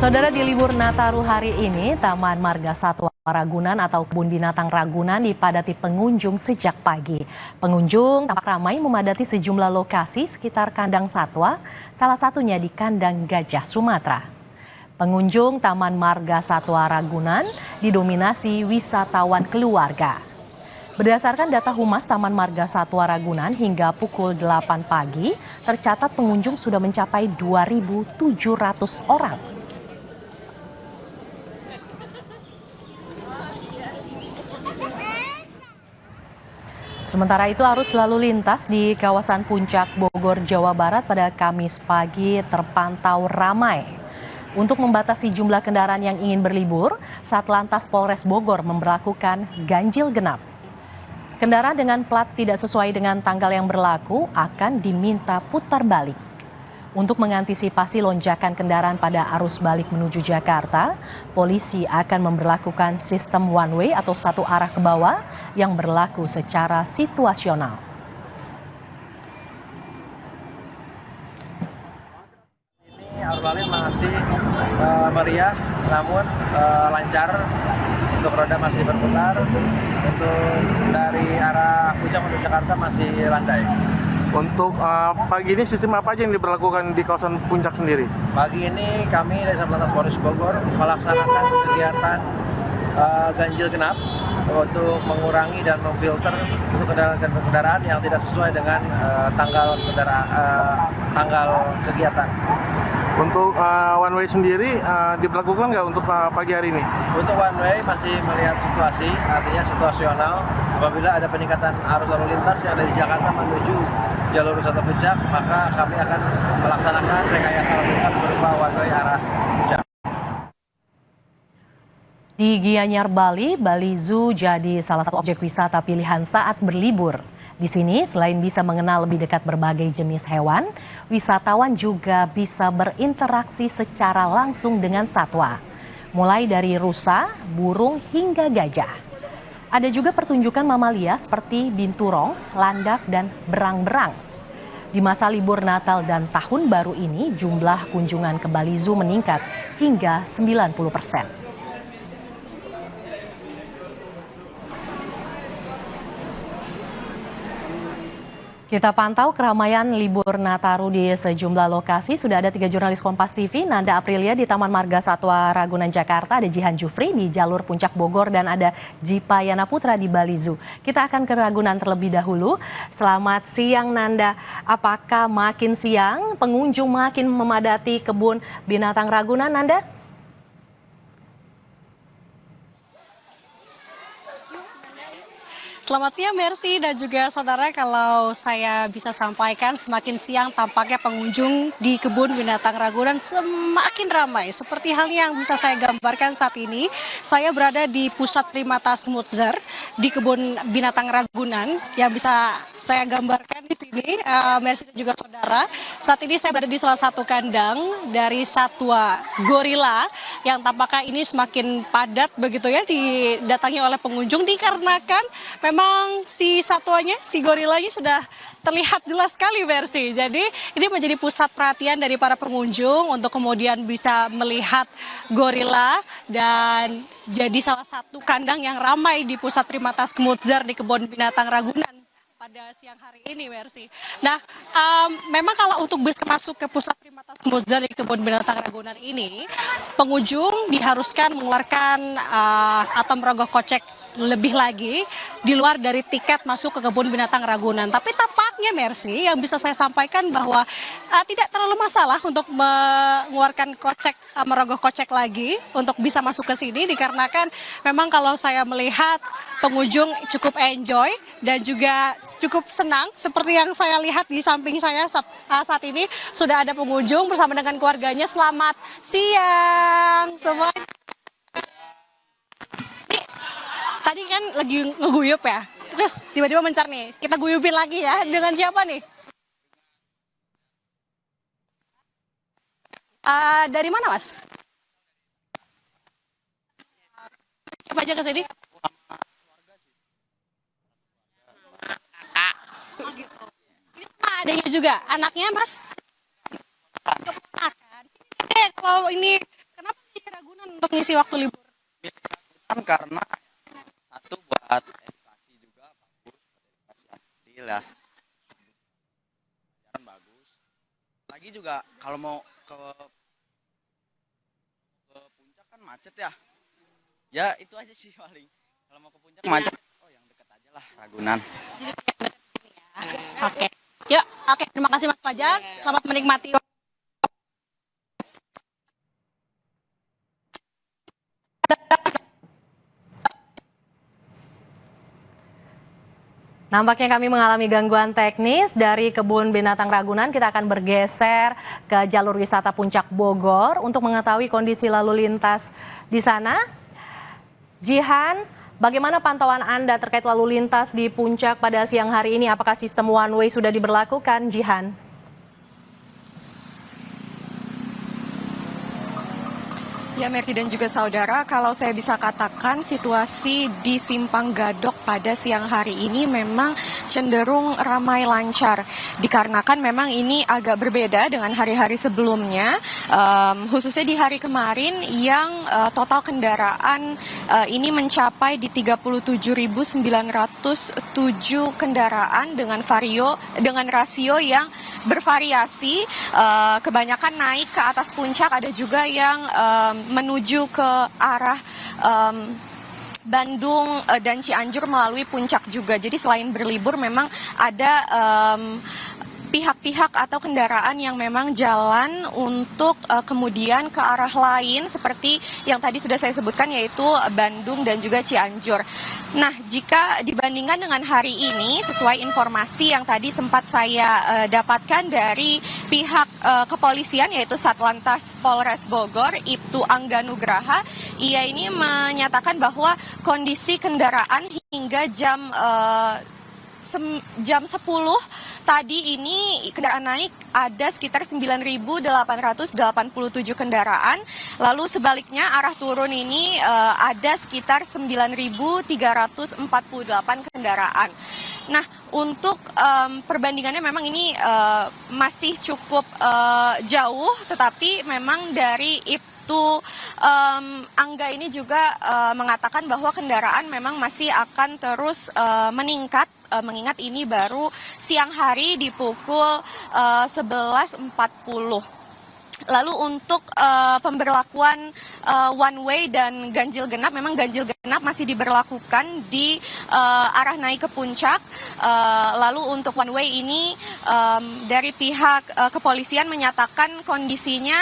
Saudara, di libur Nataru hari ini, Taman Marga Satwa Ragunan atau Kebun Binatang Ragunan dipadati pengunjung sejak pagi. Pengunjung tampak ramai memadati sejumlah lokasi sekitar kandang satwa, salah satunya di kandang gajah Sumatera. Pengunjung Taman Marga Satwa Ragunan didominasi wisatawan keluarga. Berdasarkan data Humas Taman Marga Satwa Ragunan hingga pukul 8 pagi, tercatat pengunjung sudah mencapai 2.700 orang. Sementara itu, arus lalu lintas di kawasan Puncak Bogor, Jawa Barat pada Kamis pagi terpantau ramai. Untuk membatasi jumlah kendaraan yang ingin berlibur, Satlantas Polres Bogor memberlakukan ganjil genap. Kendaraan dengan plat tidak sesuai dengan tanggal yang berlaku akan diminta putar balik. Untuk mengantisipasi lonjakan kendaraan pada arus balik menuju Jakarta, polisi akan memberlakukan sistem one way atau satu arah ke bawah yang berlaku secara situasional. Ini arus balik masih meriah, namun lancar. Untuk roda masih berputar. Untuk dari arah Puncak menuju Jakarta masih landai. Untuk pagi ini sistem apa aja yang diberlakukan di kawasan Puncak sendiri? Pagi ini kami dari Satlantas Polres Bogor melaksanakan kegiatan ganjil genap untuk mengurangi dan memfilter untuk kendaraan yang tidak sesuai dengan tanggal kegiatan. Untuk one way sendiri diberlakukan nggak untuk pagi hari ini? Untuk one way masih melihat situasi, artinya situasional. Apabila ada peningkatan arus lalu lintas yang dari Jakarta menuju jalur wisata Puncak, maka kami akan melaksanakan rekayasa lalu lintas berupa one way arah Puncak. Di Gianyar, Bali, Bali Zoo jadi salah satu objek wisata pilihan saat berlibur. Di sini, selain bisa mengenal lebih dekat berbagai jenis hewan, wisatawan juga bisa berinteraksi secara langsung dengan satwa, mulai dari rusa, burung, hingga gajah. Ada juga pertunjukan mamalia seperti binturong, landak, dan berang-berang. Di masa libur Natal dan Tahun Baru ini, jumlah kunjungan ke Bali Zoo meningkat hingga 90%. Kita pantau keramaian libur Nataru di sejumlah lokasi. Sudah ada 3 jurnalis Kompas TV, Nanda Aprilia di Taman Marga Satwa Ragunan, Jakarta, ada Jihan Jufri di jalur Puncak Bogor, dan ada Jipa Yana Putra di Bali Zoo. Kita akan ke Ragunan terlebih dahulu. Selamat siang, Nanda. Apakah makin siang pengunjung makin memadati kebun binatang Ragunan, Nanda? Selamat siang Mercy dan juga saudara, kalau saya bisa sampaikan semakin siang tampaknya pengunjung di Kebun Binatang Ragunan semakin ramai. Seperti halnya yang bisa saya gambarkan saat ini, saya berada di Pusat Primata Smutsar di Kebun Binatang Ragunan. Yang bisa saya gambarkan di sini, Mercy dan juga saudara, saat ini saya berada di salah satu kandang dari satwa gorila yang tampaknya ini semakin padat begitu ya didatangi oleh pengunjung, dikarenakan memang si satwanya, si gorilanya sudah terlihat jelas sekali Mercy. Jadi ini menjadi pusat perhatian dari para pengunjung untuk kemudian bisa melihat gorila dan jadi salah satu kandang yang ramai di Pusat Primata Smutsar di Kebun Binatang Ragunan pada siang hari ini, Mercy. Nah, memang kalau untuk bisa masuk ke Pusat Primata Smutsar di Kebun Binatang Ragunan ini, pengunjung diharuskan mengeluarkan atau merogoh kocek lebih lagi di luar dari tiket masuk ke Kebun Binatang Ragunan. Tapi tampaknya Mercy, yang bisa saya sampaikan bahwa tidak terlalu masalah untuk mengeluarkan kocek, merogoh kocek lagi untuk bisa masuk ke sini, dikarenakan memang kalau saya melihat pengunjung cukup enjoy dan juga cukup senang. Seperti yang saya lihat di samping saya saat ini sudah ada pengunjung bersama dengan keluarganya. Selamat siang semuanya. Tadi kan lagi ngeguyup ya, terus tiba-tiba mencar nih, kita guyupin lagi ya, dengan siapa nih? Dari mana Mas? Siapa aja ke sini? Oh, gitu. Ini sama adanya juga, anaknya Mas? Keponakan. Sini deh, kalau ini, kenapa mengisi waktu libur? Kan karena satu buat edukasi juga bagus, edukasi anak kecil ya, kan bagus. Lagi juga kalau mau ke puncak kan macet ya. Ya itu aja sih paling. Kalau mau ke puncak macet, oh yang dekat aja lah Ragunan. Oke. Ya, oke. Terima kasih Mas Fajar. Selamat menikmati. Nampaknya kami mengalami gangguan teknis dari Kebun Binatang Ragunan. Kita akan bergeser ke jalur wisata Puncak Bogor untuk mengetahui kondisi lalu lintas di sana. Jihan, bagaimana pantauan Anda terkait lalu lintas di Puncak pada siang hari ini? Apakah sistem one way sudah diberlakukan, Jihan? Ya, Mercy dan juga saudara, kalau saya bisa katakan situasi di Simpang Gadok pada siang hari ini memang cenderung ramai lancar. Dikarenakan memang ini agak berbeda dengan hari-hari sebelumnya, khususnya di hari kemarin yang total kendaraan ini mencapai di 37.907 kendaraan dengan rasio yang bervariasi, kebanyakan naik ke atas puncak, ada juga yang menuju ke arah Bandung dan Cianjur melalui puncak juga. Jadi selain berlibur memang ada pihak-pihak atau kendaraan yang memang jalan untuk kemudian ke arah lain seperti yang tadi sudah saya sebutkan, yaitu Bandung dan juga Cianjur. Nah, jika dibandingkan dengan hari ini, sesuai informasi yang tadi sempat saya dapatkan dari pihak kepolisian, yaitu Satlantas Polres Bogor, Ibtu Angga Nugraha, ia ini menyatakan bahwa kondisi kendaraan hingga jam 10 tadi ini kendaraan naik ada sekitar 9.887 kendaraan. Lalu sebaliknya arah turun ini ada sekitar 9.348 kendaraan. Nah, untuk perbandingannya memang ini masih cukup jauh, tetapi memang dari Angga ini juga mengatakan bahwa kendaraan memang masih akan terus meningkat, mengingat ini baru siang hari di pukul 11.40. Lalu untuk pemberlakuan one way dan ganjil genap, memang ganjil genap masih diberlakukan di arah naik ke puncak. Lalu untuk one way ini dari pihak kepolisian menyatakan kondisinya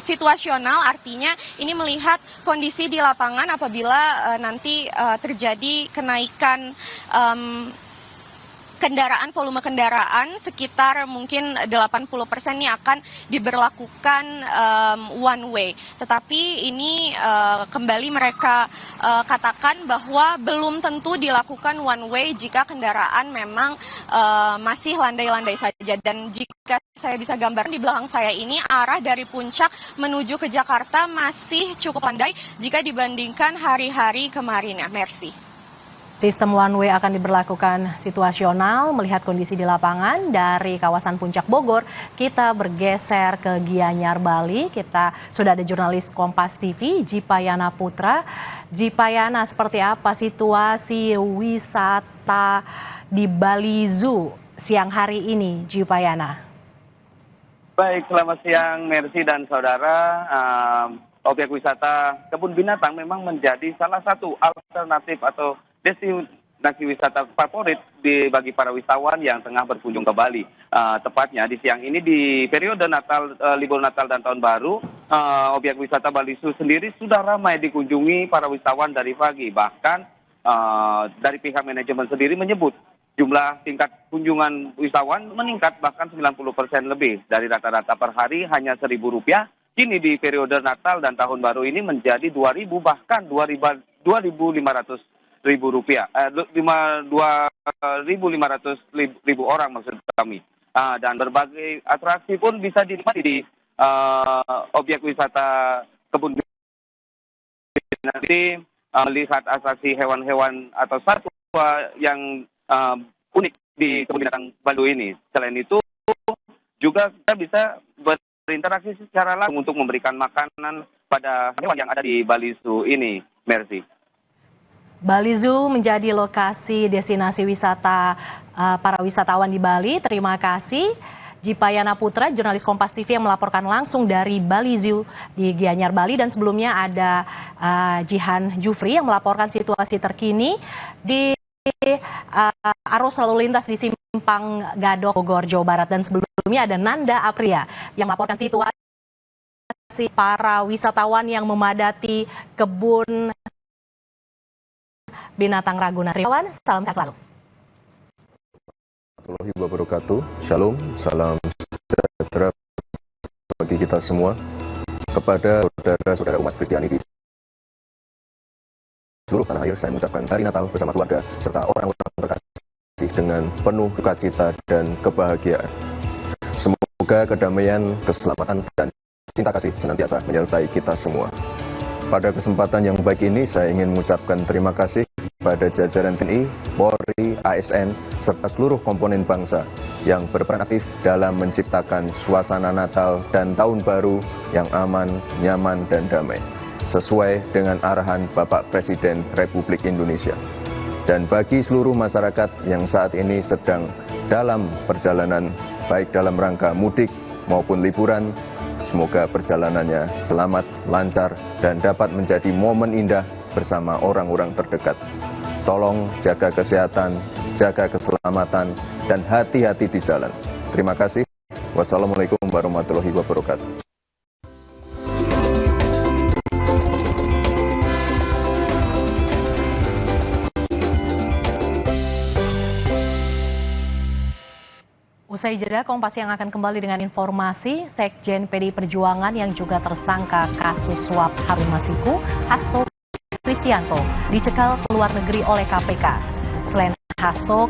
situasional, artinya ini melihat kondisi di lapangan apabila nanti terjadi kenaikan volume kendaraan sekitar mungkin 80% ini akan diberlakukan one way. Tetapi ini kembali mereka katakan bahwa belum tentu dilakukan one way jika kendaraan memang masih landai-landai saja. Dan jika saya bisa gambarkan di belakang saya ini, arah dari puncak menuju ke Jakarta masih cukup landai jika dibandingkan hari-hari kemarin ya, Mercy. Sistem one way akan diberlakukan situasional. Melihat kondisi di lapangan dari kawasan Puncak Bogor, kita bergeser ke Gianyar, Bali. Kita sudah ada jurnalis Kompas TV, Jipayana Putra. Jipayana, seperti apa situasi wisata di Bali Zoo siang hari ini, Jipayana? Baik, selamat siang Mercy dan saudara. Objek wisata Kebun Binatang memang menjadi salah satu alternatif atau destinasi wisata favorit bagi para wisatawan yang tengah berkunjung ke Bali. Tepatnya di siang ini di periode Natal, libur Natal dan Tahun Baru, objek wisata Bali Zoo sendiri sudah ramai dikunjungi para wisatawan dari pagi. Bahkan dari pihak manajemen sendiri menyebut jumlah tingkat kunjungan wisatawan meningkat bahkan 90% lebih. Dari rata-rata per hari hanya Rp1.000, kini di periode Natal dan Tahun Baru ini menjadi 2.000 bahkan 2.500 ribu rupiah, 2.500 ribu orang maksud kami. Dan berbagai atraksi pun bisa dinikmati di objek wisata Kebun Binatang. Nanti melihat atraksi hewan-hewan atau satwa yang unik di Kebun Binatang Bali ini. Selain itu juga kita bisa berinteraksi secara langsung untuk memberikan makanan pada hewan yang ada di Bali Zoo ini, Mercy. Bali Zoo menjadi lokasi destinasi wisata para wisatawan di Bali. Terima kasih Jipayana Putra, jurnalis Kompas TV yang melaporkan langsung dari Bali Zoo di Gianyar, Bali. Dan sebelumnya ada Jihan Jufri yang melaporkan situasi terkini di arus lalu lintas di Simpang Gadok, Bogor, Jawa Barat. Dan sebelumnya ada Nanda Apria yang melaporkan situasi para wisatawan yang memadati kebun binatang Ragunan. Salam sehat selalu. Warahmatullahi wabarakatuh. Shalom, salam sejahtera bagi kita semua. Kepada saudara-saudara umat Kristiani di seluruh tanah air, saya mengucapkan Hari Natal bersama keluarga serta orang-orang terkasih dengan penuh sukacita dan kebahagiaan. Semoga kedamaian, keselamatan, dan cinta kasih senantiasa menyertai kita semua. Pada kesempatan yang baik ini, saya ingin mengucapkan terima kasih pada jajaran TNI, Polri, ASN, serta seluruh komponen bangsa yang berperan aktif dalam menciptakan suasana Natal dan Tahun Baru yang aman, nyaman, dan damai, sesuai dengan arahan Bapak Presiden Republik Indonesia. Dan bagi seluruh masyarakat yang saat ini sedang dalam perjalanan, baik dalam rangka mudik maupun liburan, semoga perjalanannya selamat, lancar, dan dapat menjadi momen indah bersama orang-orang terdekat. Tolong jaga kesehatan, jaga keselamatan, dan hati-hati di jalan. Terima kasih. Wassalamualaikum warahmatullahi wabarakatuh. Usai jeda, Kompas yang akan kembali dengan informasi Sekjen PDI Perjuangan yang juga tersangka kasus suap Harun Masiku, Hasto Kristianto, dicekal ke luar negeri oleh KPK. Selain Hasto,